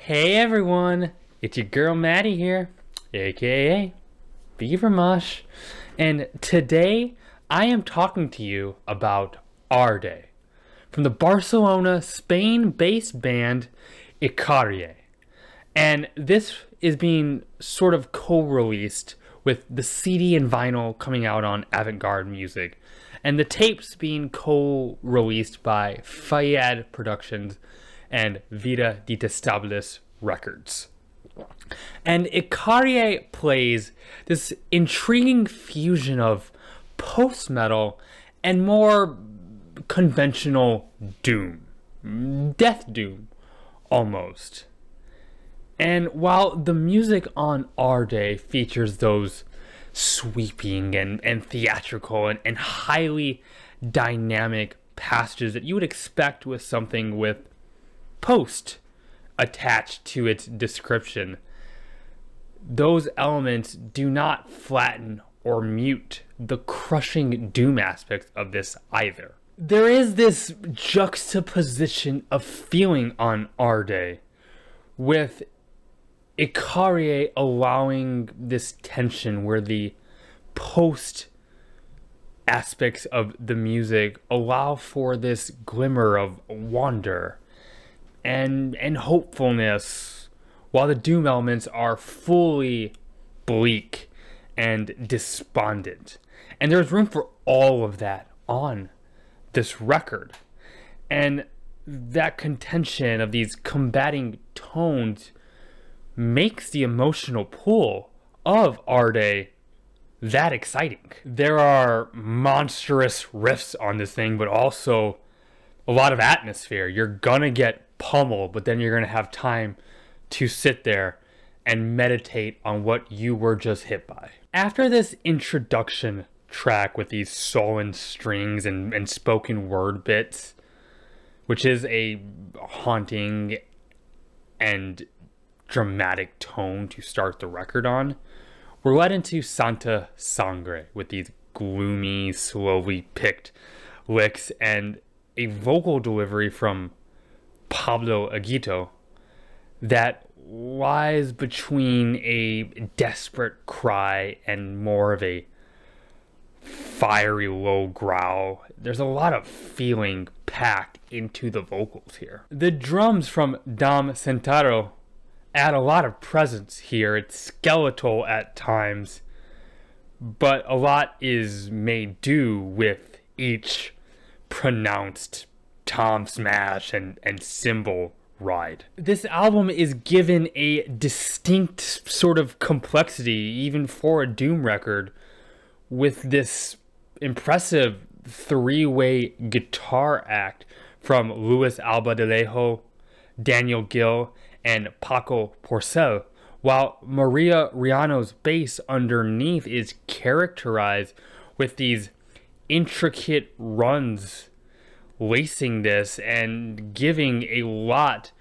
Hey everyone, it's your girl Maddie here, aka Beaver Mush, and today I am talking to you about Arde, from the Barcelona, Spain-based band Ikarie. And this is being sort of co-released with the CD and vinyl coming out on Avant-Garde Music, and the tapes being co-released by Fayad Productions and Vida Detestables Records. And Ikarie plays this intriguing fusion of post-metal and more conventional doom, death doom almost. And while the music on Arde features those sweeping and theatrical and highly dynamic passages that you would expect with something with post attached to its description, those elements do not flatten or mute the crushing doom aspects of this either. There is this juxtaposition of feeling on Arde, with Ikarie allowing this tension where the post aspects of the music allow for this glimmer of wonder and hopefulness, while the doom elements are fully bleak and despondent. And there's room for all of that on this record. And that contention of these combating tones makes the emotional pull of Arde that exciting. There are monstrous riffs on this thing, but also a lot of atmosphere. You're gonna get pummeled, but then you're gonna have time to sit there and meditate on what you were just hit by. After this introduction track with these sullen strings and spoken word bits, which is a haunting and dramatic tone to start the record on, we're led into Sangre with these gloomy, slowly picked licks and a vocal delivery from Pablo Aguito that lies between a desperate cry and more of a fiery low growl. There's a lot of feeling packed into the vocals here. The drums from Dom Centaro add a lot of presence here. It's skeletal at times, but a lot is made do with each pronounced tom smash and cymbal ride. This album is given a distinct sort of complexity, even for a doom record, with this impressive three-way guitar act from Luis Albadalejo, Daniel Gill, and Paco Porcel, while Maria Riano's bass underneath is characterized with these intricate runs lacing this and giving a lot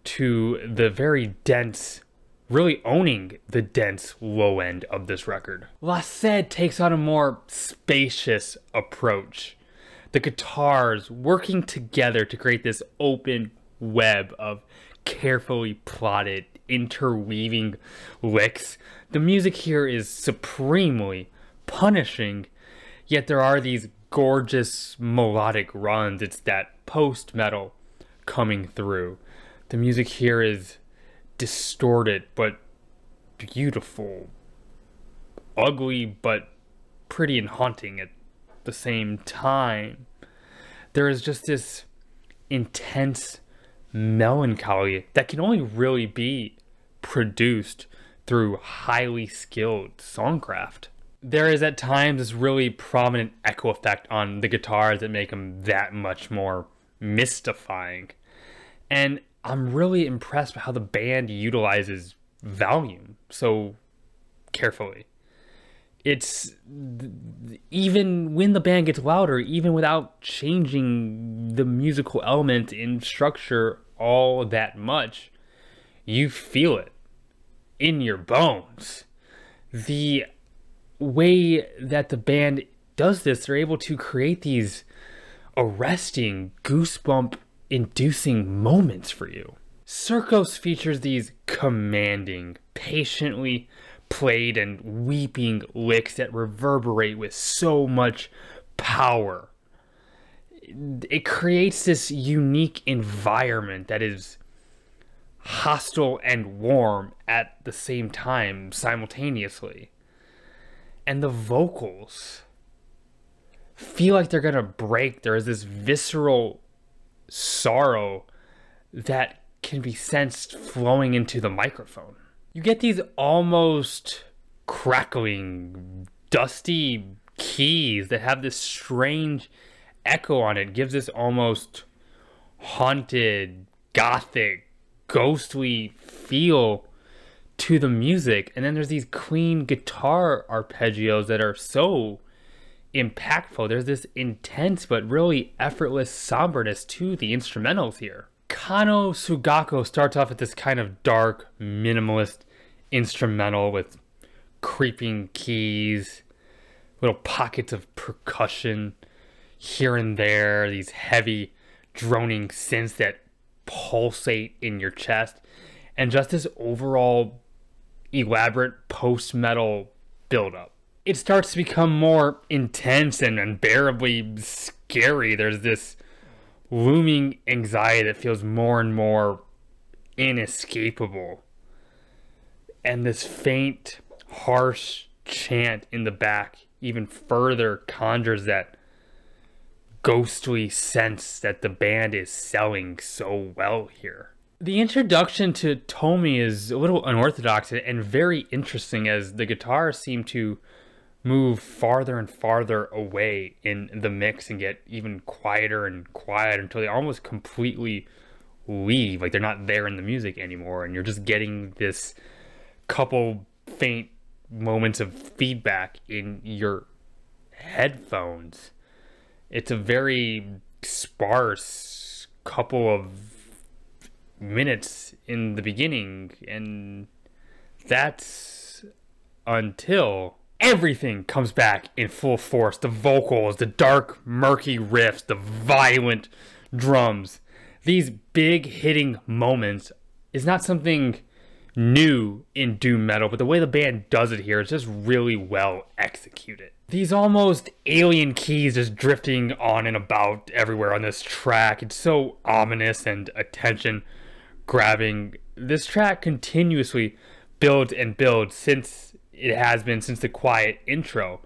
to the very dense, really owning the dense low end of this record. La Sed takes on a more spacious approach. The guitars working together to create this open web of carefully plotted, interweaving licks. The music here is supremely punishing, yet there are these gorgeous melodic runs. It's that post-metal coming through. The music here is distorted but beautiful, ugly but pretty and haunting at the same time. There is just this intense melancholy that can only really be produced through highly skilled songcraft. There is at times this really prominent echo effect on the guitars that make them that much more mystifying. And I'm really impressed by how the band utilizes volume so carefully. It's even when the band gets louder, even without changing the musical element in structure all that much, you feel it in your bones. The way that the band does this, they're able to create these arresting, goosebump inducing moments for you. Circos features these commanding, patiently played and weeping licks that reverberate with so much power. It creates this unique environment that is hostile and warm at the same time, simultaneously. And the vocals feel like they're gonna break. There is this visceral sorrow that can be sensed flowing into the microphone. You get these almost crackling, dusty keys that have this strange echo on it. It gives this almost haunted, gothic, ghostly feel to the music. And then there's these clean guitar arpeggios that are so impactful. There's this intense but really effortless somberness to the instrumentals here. Kano Sugako starts off with this kind of dark, minimalist instrumental with creeping keys, little pockets of percussion here and there, these heavy droning synths that pulsate in your chest, and just this overall elaborate post-metal buildup. It starts to become more intense and unbearably scary. There's this looming anxiety that feels more and more inescapable. And this faint, harsh chant in the back even further conjures that ghostly sense that the band is selling so well here. The introduction to Tomi is a little unorthodox and very interesting, as the guitars seem to move farther and farther away in the mix and get even quieter and quieter until they almost completely leave, like they're not there in the music anymore, and you're just getting this couple faint moments of feedback in your headphones. It's a very sparse couple of minutes in the beginning, and that's until everything comes back in full force. The vocals, the dark, murky riffs, the violent drums. These big hitting moments is not something new in doom metal, but the way the band does it here is just really well executed. These almost alien keys just drifting on and about everywhere on this track. It's so ominous and attention grabbing. This track continuously builds and builds since the quiet intro,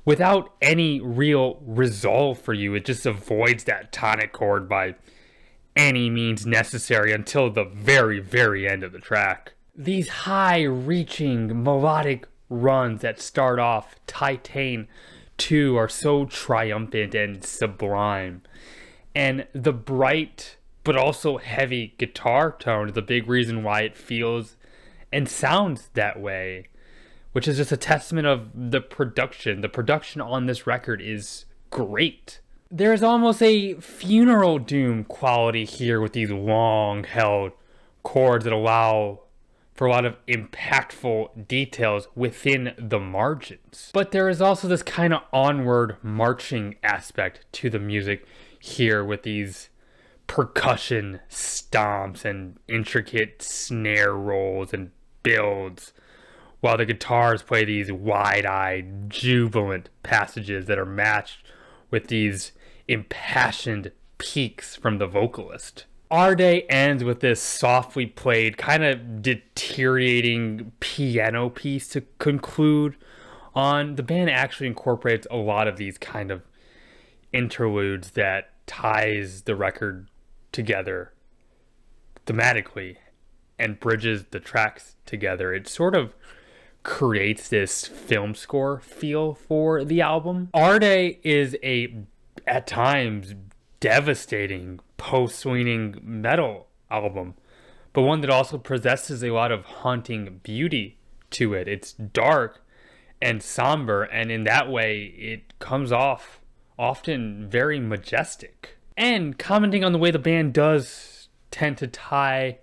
without any real resolve for you. It just avoids that tonic chord by any means necessary until the very, very end of the track. These high-reaching melodic runs that start off Titan 2 are so triumphant and sublime. And the bright but also heavy guitar tone is a big reason why it feels and sounds that way, which is just a testament of the production. The production on this record is great. There is almost a funeral doom quality here with these long-held chords that allow for a lot of impactful details within the margins. But there is also this kind of onward marching aspect to the music here with these percussion stomps and intricate snare rolls and builds, while the guitars play these wide-eyed, jubilant passages that are matched with these impassioned peaks from the vocalist. Arde ends with this softly played, kind of deteriorating piano piece to conclude on. The band actually incorporates a lot of these kind of interludes that ties the record together thematically and bridges the tracks together. It sort of creates this film score feel for the album. Arde is at times, devastating post-swinging metal album, but one that also possesses a lot of haunting beauty to it. It's dark and somber, and in that way it comes off often very majestic. And commenting on the way the band does tend to tie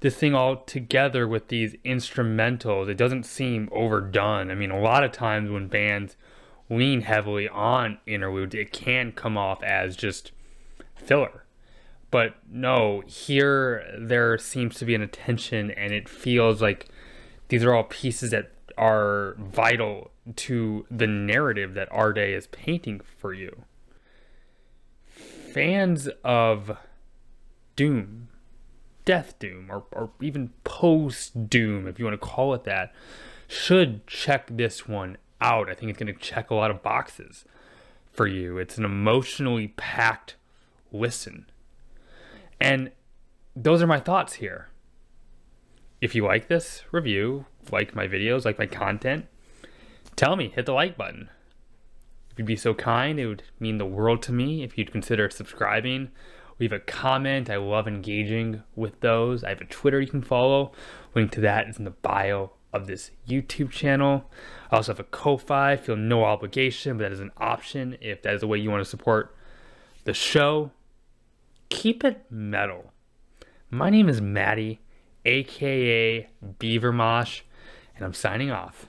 this thing all together with these instrumentals, it doesn't seem overdone. I mean, a lot of times when bands lean heavily on interludes, it can come off as just filler. But no, here there seems to be an attention, and it feels like these are all pieces that are vital to the narrative that Arde is painting for you. Fans of Doom, Death Doom, or even post Doom, if you want to call it that, should check this one out. I think it's going to check a lot of boxes for you. It's an emotionally packed listen. And those are my thoughts here. If you like this review, like my videos, like my content, tell me, hit the like button. If you'd be so kind, it would mean the world to me if you'd consider subscribing. Leave a comment. I love engaging with those. I have a Twitter you can follow. Link to that is in the bio of this YouTube channel. I also have a Ko-Fi. Feel no obligation, but that is an option if that is the way you want to support the show. Keep it metal. My name is Maddie, aka Beaver Mosh, and I'm signing off.